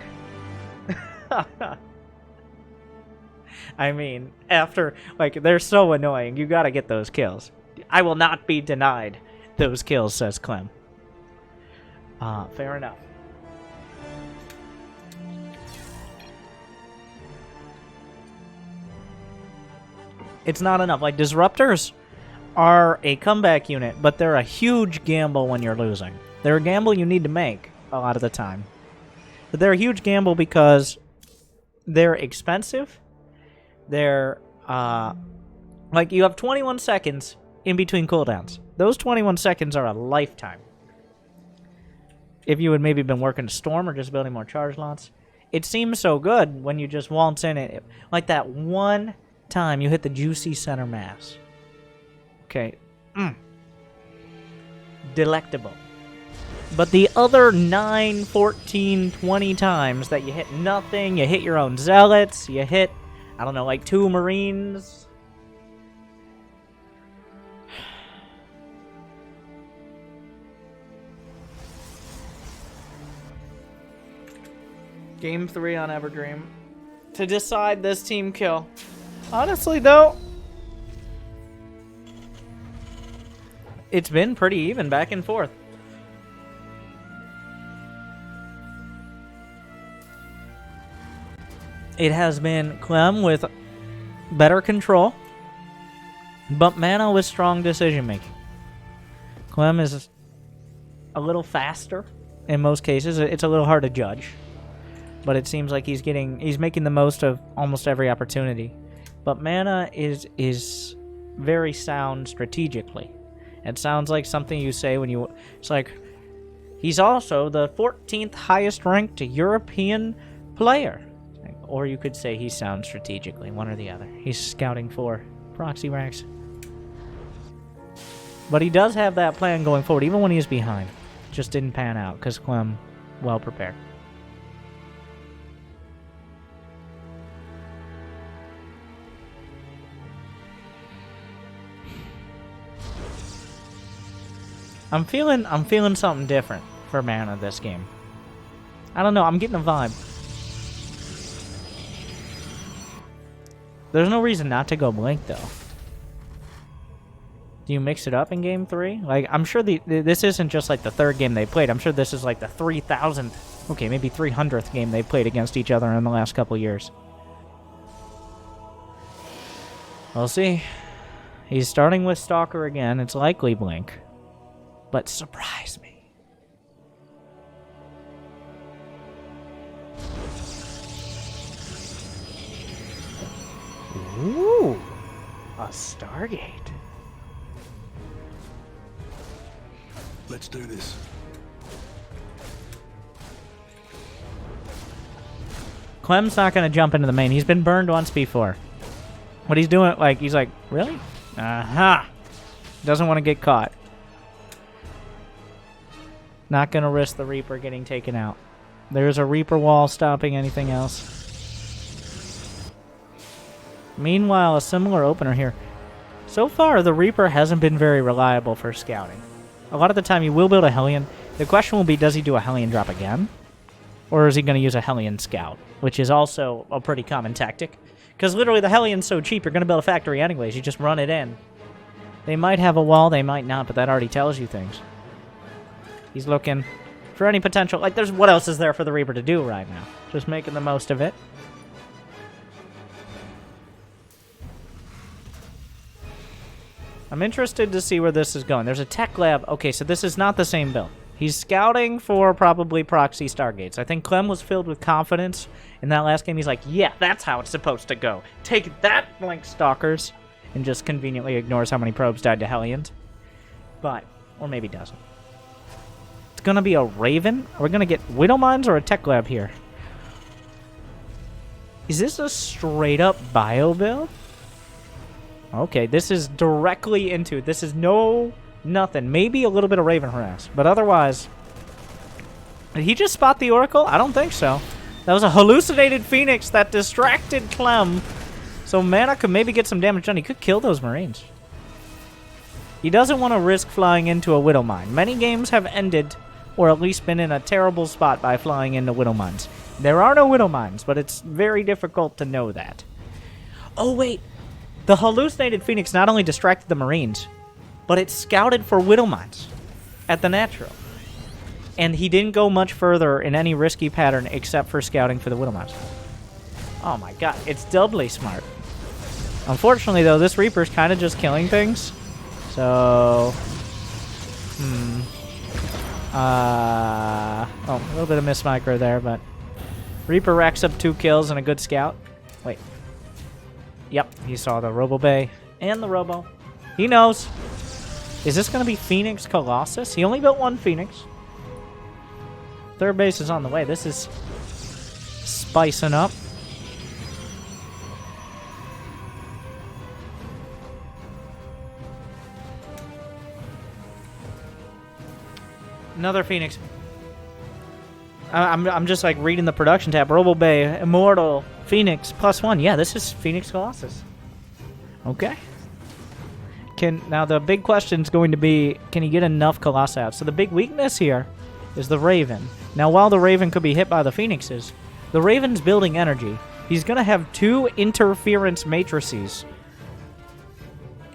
I mean, after, like, they're so annoying. You gotta get those kills. I will not be denied those kills, says Clem. Fair enough. It's not enough. Like, disruptors are a comeback unit, but they're a huge gamble when you're losing. They're a gamble you need to make a lot of the time. But they're a huge gamble because they're expensive. They're, like, you have 21 seconds in between cooldowns. Those 21 seconds are a lifetime. If you had maybe been working a storm or just building more charge lots. It seems so good when you just waltz in it. Like that one time you hit the juicy center mass. Okay. Delectable. But the other 9, 14, 20 times that you hit nothing, you hit your own zealots, you hit, I don't know, like 2 marines. Game 3 on Everdream to decide this team kill. Honestly, though, it's been pretty even back and forth. It has been Clem with better control, but Mana with strong decision-making. Clem is a little faster in most cases. It's a little hard to judge, but it seems like he's making the most of almost every opportunity. But Mana is very sound strategically. It sounds like something you say when you... It's like, he's also the 14th highest ranked European player. Or you could say he sounds strategically, one or the other. He's scouting for proxy ranks. But he does have that plan going forward, even when he is behind. Just didn't pan out, because Clem, well prepared. I'm feeling something different for Mana this game. I don't know, I'm getting a vibe. There's no reason not to go Blink, though. Do you mix it up in Game 3? Like, I'm sure this isn't just like the 3rd game they played. I'm sure this is like the 3,000th, okay, maybe 300th game they played against each other in the last couple years. We'll see. He's starting with Stalker again. It's likely Blink. But surprise me. Ooh, a Stargate.
Let's do this.
Clem's not going to jump into the main. He's been burned once before. What he's doing, like, he's like, really? Aha! Doesn't want to get caught. Not going to risk the Reaper getting taken out. There's a Reaper wall stopping anything else. Meanwhile, a similar opener here. So far, the Reaper hasn't been very reliable for scouting. A lot of the time, you will build a Hellion. The question will be, does he do a Hellion drop again? Or is he going to use a Hellion scout? Which is also a pretty common tactic. Because literally, the Hellion's so cheap, you're going to build a factory anyways. You just run it in. They might have a wall, they might not, but that already tells you things. He's looking for any potential... Like, there's what else is there for the Reaper to do right now? Just making the most of it. I'm interested to see where this is going. There's a tech lab. Okay, so this is not the same build. He's scouting for probably proxy Stargates. I think Clem was filled with confidence in that last game. He's like, yeah, that's how it's supposed to go. Take that, blank stalkers. And just conveniently ignores how many probes died to Hellions. But, or maybe doesn't. It's going to be a Raven. Are we going to get Widow Mines or a tech lab here? Is this a straight up bio build? Okay, this is directly into it. This is nothing. Maybe a little bit of Raven harass, but otherwise... Did he just spot the Oracle? I don't think so. That was a hallucinated Phoenix that distracted Clem. So Mana could maybe get some damage done. He could kill those Marines. He doesn't want to risk flying into a Widow Mine. Many games have ended, or at least been in a terrible spot by flying into Widow Mines. There are no Widow Mines, but it's very difficult to know that. Oh, wait. The hallucinated Phoenix not only distracted the Marines, but it scouted for Widow Mines at the natural. And he didn't go much further in any risky pattern except for scouting for the Widow Mines. Oh my god, it's doubly smart. Unfortunately, though, this Reaper's kind of just killing things. So... oh, a little bit of miss micro there, but... Reaper racks up 2 kills and a good scout. Wait. Yep, he saw the Robo Bay and the Robo. He knows. Is this going to be Phoenix Colossus? He only built 1 Phoenix. 3rd base is on the way. This is spicing up. Another Phoenix. I'm just like reading the production tab. Robo Bay, Immortal, Phoenix, +1. Yeah, this is Phoenix Colossus. Okay. Now the big question is going to be, can he get enough Colossi out? So the big weakness here is the Raven. Now while the Raven could be hit by the Phoenixes, the Raven's building energy. He's going to have 2 interference matrices.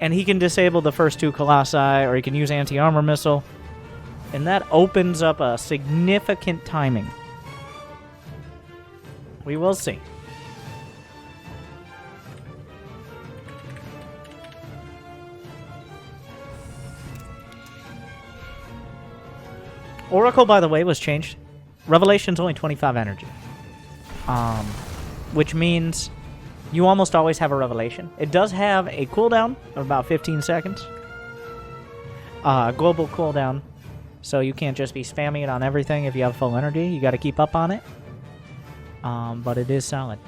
And he can disable the first 2 Colossi, or he can use anti-armor missile. And that opens up a significant timing. We will see. Oracle, by the way, was changed. Revelation's only 25 energy. Which means you almost always have a Revelation. It does have a cooldown of about 15 seconds. Global cooldown. So you can't just be spamming it on everything if you have full energy. You got to keep up on it. But it is solid.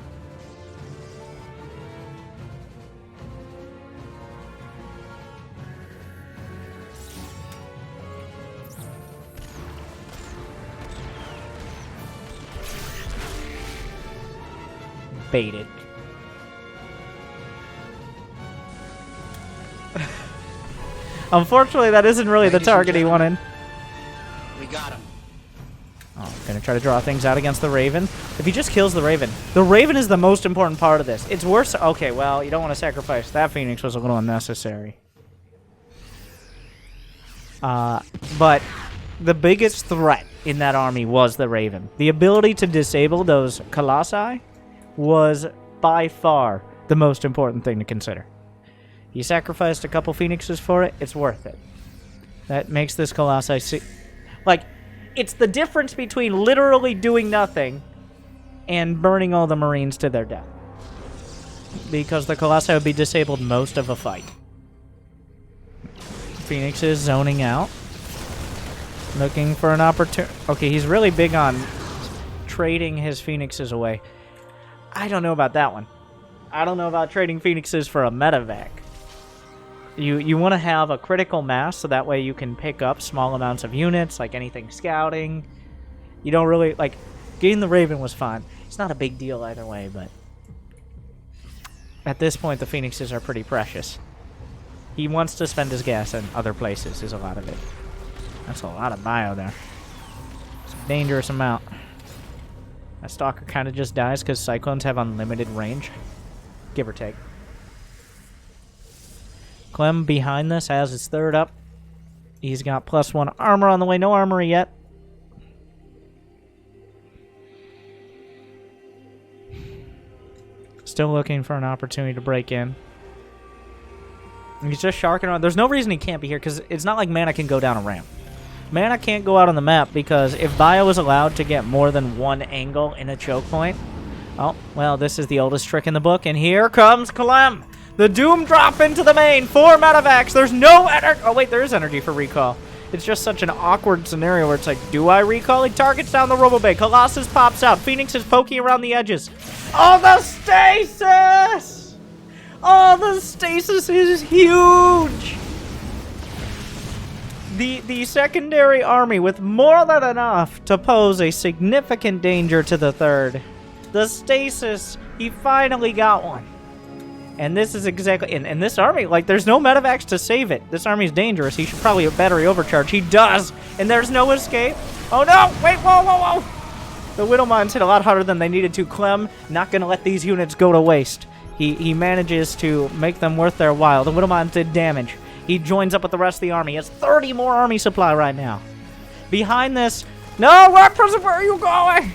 Baited. Unfortunately, that isn't really the target he wanted.
We got him.
Oh, gonna try to draw things out against the Raven. If he just kills the Raven is the most important part of this. It's worse. Okay, well, you don't want to sacrifice. That Phoenix was a little unnecessary. But the biggest threat in that army was the Raven. The ability to disable those Colossi was by far the most important thing to consider. You sacrificed a couple Phoenixes for it, it's worth it. That makes this Colossi... Like, it's the difference between literally doing nothing and burning all the Marines to their death. Because the Colossi would be disabled most of a fight. Phoenix is zoning out. Looking for an opportunity. Okay, he's really big on trading his Phoenixes away. I don't know about that one. I don't know about trading Phoenixes for a medevac. You want to have a critical mass so that way you can pick up small amounts of units, like anything scouting. You don't really, like, getting the Raven was fine. It's not a big deal either way, but at this point the Phoenixes are pretty precious. He wants to spend his gas in other places, is a lot of it. That's a lot of bio there. It's a dangerous amount. That Stalker kind of just dies because Cyclones have unlimited range. Give or take. Clem behind this has his 3rd up. He's got +1 armor on the way. No armor yet. Still looking for an opportunity to break in. He's just sharking around. There's no reason he can't be here, because it's not like Mana can go down a ramp. Mana can't go out on the map, because if Bio is allowed to get more than one angle in a choke point... Oh, well, this is the oldest trick in the book, and here comes Clem! The Doom drop into the main, 4 medevacs, there's no energy... Oh, wait, there is energy for recall. It's just such an awkward scenario where it's like, do I recall? He targets down the Robo-Bay, Colossus pops out, Phoenix is poking around the edges. Oh, the stasis! Oh, the stasis is huge! The secondary army with more than enough to pose a significant danger to the third. The stasis, he finally got one. And this is exactly, and this army, like, there's no medevacs to save it. This army's dangerous. He should probably battery overcharge. He does, and there's no escape. Oh no, wait, whoa, whoa, whoa. The Widow Mines hit a lot harder than they needed to. Clem, not gonna let these units go to waste. He manages to make them worth their while. The Widow Mines did damage. He joins up with the rest of the army. He has 30 more army supply right now. Behind this, no, weapons, where are you going?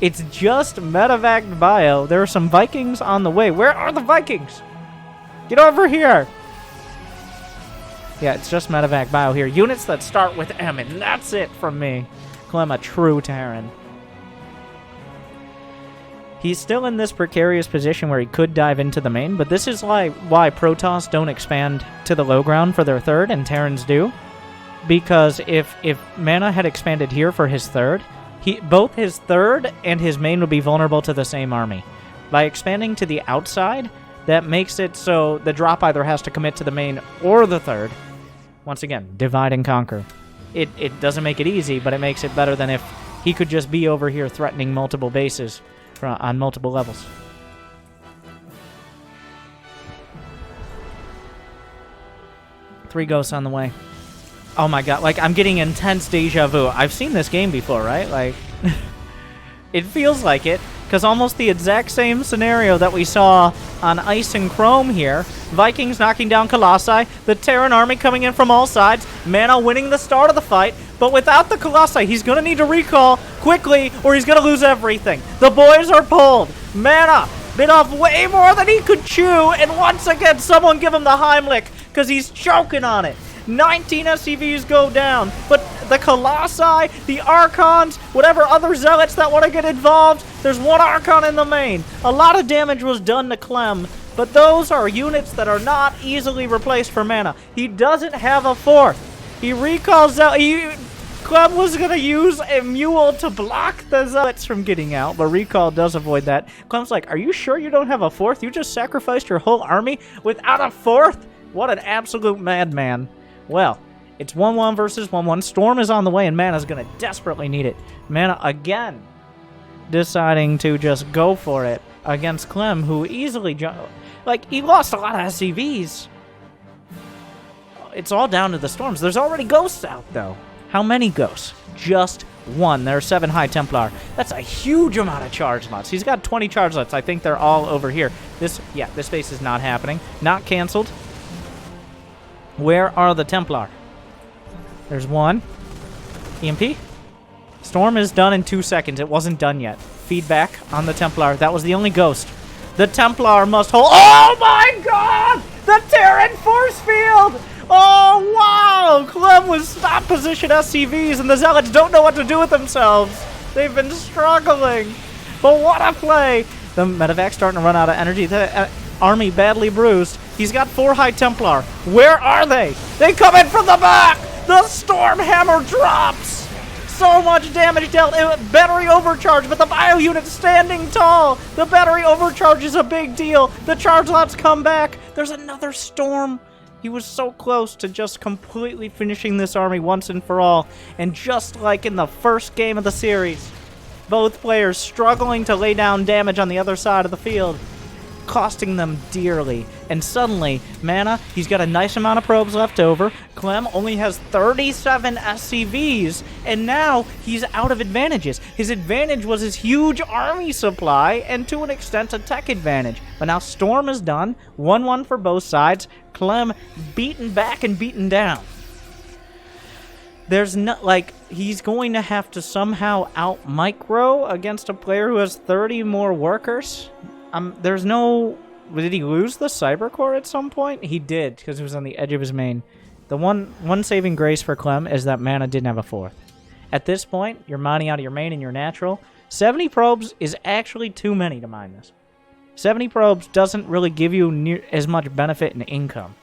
It's just medevac Bio. There are some Vikings on the way. Where are the Vikings? Get over here. Yeah, it's just medevac Bio here. Units that start with M, and that's it from me. Clem, a true Terran. He's still in this precarious position where he could dive into the main, but this is why Protoss don't expand to the low ground for their third, and Terrans do. Because if Mana had expanded here for his third, both his third and his main would be vulnerable to the same army. By expanding to the outside, that makes it so the drop either has to commit to the main or the third. Once again, divide and conquer. It doesn't make it easy, but it makes it better than if he could just be over here threatening multiple bases on multiple levels. Three ghosts on the way. Oh my god, like, I'm getting intense deja vu. I've seen this game before, right? Like, it feels like it, because almost the exact same scenario that we saw on Ice and Chrome here. Vikings knocking down Colossi, the Terran army coming in from all sides, Mana winning the start of the fight, but without the Colossi, he's going to need to recall quickly, or he's going to lose everything. The boys are pulled. Mana bit off way more than he could chew, and once again, someone give him the Heimlich, because he's choking on it. 19 SCVs go down, but the Colossi, the Archons, whatever other Zealots that want to get involved, there's one Archon in the main. A lot of damage was done to Clem, but those are units that are not easily replaced for Mana. He doesn't have a fourth. He recalls out. Clem was going to use a mule to block the Zealots from getting out, but recall does avoid that. Clem's like, are you sure you don't have a fourth? You just sacrificed your whole army without a fourth? What an absolute madman. Well, it's 1-1 versus 1-1. Storm is on the way, and Mana's going to desperately need it. Mana, again, deciding to just go for it against Clem, who easily... Like, he lost a lot of SCVs. It's all down to the Storms. There's already ghosts out, though. How many ghosts? Just one. There are 7 High Templar. That's a huge amount of charge slots. He's got 20 charge slots. I think they're all over here. This base is not happening. Not canceled. Where are the Templar? There's one. EMP. Storm is done in 2 seconds. It wasn't done yet. Feedback on the Templar. That was the only ghost. The Templar must hold. Oh my god! The Terran force field! Oh wow! Clem was stop position SCVs, and the Zealots don't know what to do with themselves. They've been struggling. But what a play! The medevac's starting to run out of energy. The army badly bruised. He's got 4 High Templar. Where are they? They come in from the back! The Storm Hammer drops! So much damage dealt. Battery overcharge, but the bio unit's standing tall. The battery overcharge is a big deal. The charge lots come back. There's another Storm. He was so close to just completely finishing this army once and for all. And just like in the first game of the series, both players struggling to lay down damage on the other side of the field, costing them dearly. And suddenly, Mana, he's got a nice amount of probes left over. Clem only has 37 SCVs, and now he's out of advantages. His advantage was his huge army supply, and to an extent, a tech advantage. But now Storm is done. 1-1 for both sides. Clem beaten back and beaten down. There's no, like, he's going to have to somehow out-micro against a player who has 30 more workers. There's no Did he lose the Cyber Core at some point? He did, because it was on the edge of his main. The one saving grace for Clem is that Mana didn't have a 4th. At this point, you're mining out of your main and your natural. 70 probes is actually too many to mine this. 70 probes doesn't really give you as much benefit in income.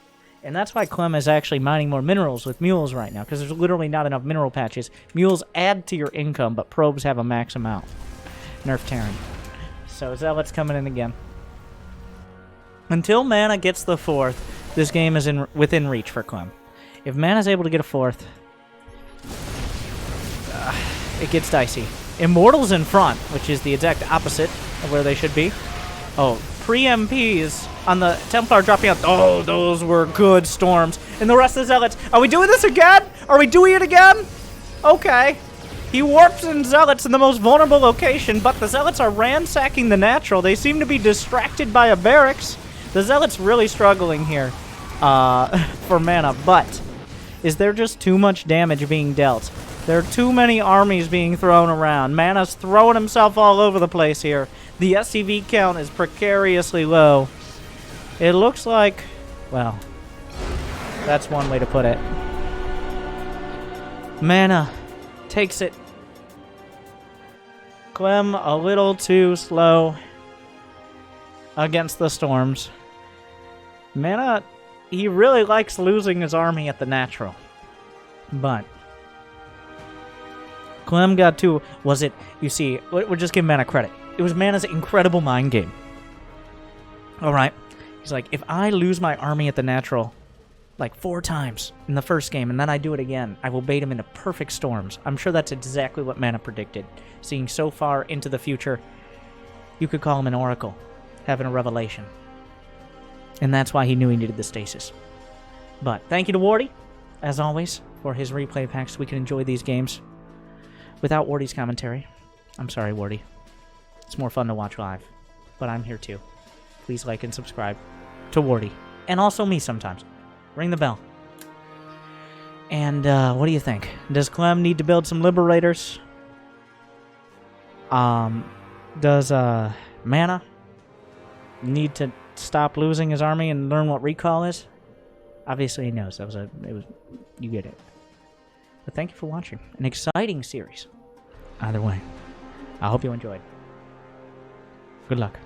And that's why Clem is actually mining more minerals with mules right now, because there's literally not enough mineral patches. Mules add to your income, but probes have a max amount. Nerf Terran. So Zealot's coming in again. Until Mana gets the 4th, this game is within reach for Clem. If Mana's able to get a 4th, it gets dicey. Immortal's in front, which is the exact opposite of where they should be. Oh, pre-MPs on the Templar dropping out. Oh, those were good storms. And the rest of the Zealots. Are we doing this again? Are we doing it again? Okay. He warps in Zealots in the most vulnerable location, but the Zealots are ransacking the natural. They seem to be distracted by a barracks. The Zealots really struggling here for Mana, but is there just too much damage being dealt? There are too many armies being thrown around. Mana's throwing himself all over the place here. The SCV count is precariously low. It looks like, well, that's one way to put it. Mana takes it. Clem a little too slow against the storms. Mana, he really likes losing his army at the natural. But Clem got 2. Was it, you see, we're just giving Mana credit. It was Mana's incredible mind game. Alright. He's like, if I lose my army at the natural like 4 times in the first game, and then I do it again, I will bait him into perfect storms. I'm sure that's exactly what Mana predicted. Seeing so far into the future, you could call him an oracle, having a revelation. And that's why he knew he needed the stasis. But thank you to Wardy, as always, for his replay packs. We can enjoy these games without Wardy's commentary. I'm sorry, Wardy. It's more fun to watch live, but I'm here too. Please like and subscribe to Wardy, and also me sometimes. Ring the bell. And what do you think? Does Clem need to build some liberators? Does Mana need to stop losing his army and learn what recall is? Obviously he knows. You get it. But thank you for watching. An exciting series. Either way. I hope you enjoyed. Good luck.